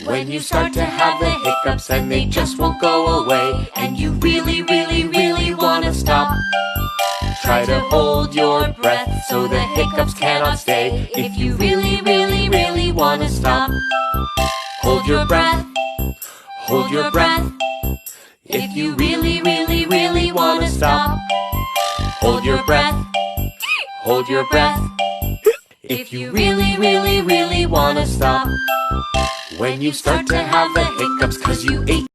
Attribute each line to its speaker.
Speaker 1: When you start to have the hiccups and they just won't go away, and you really, really, really wanna stop, try to hold your breath so the hiccups cannot stay. If you really, really, really wanna stop, hold your breath, hold your breath. If you really, really, really wanna stop, hold your breath, hold your breath. If you really, really, really wanna stop, when you start to have the hiccups 'cause you ate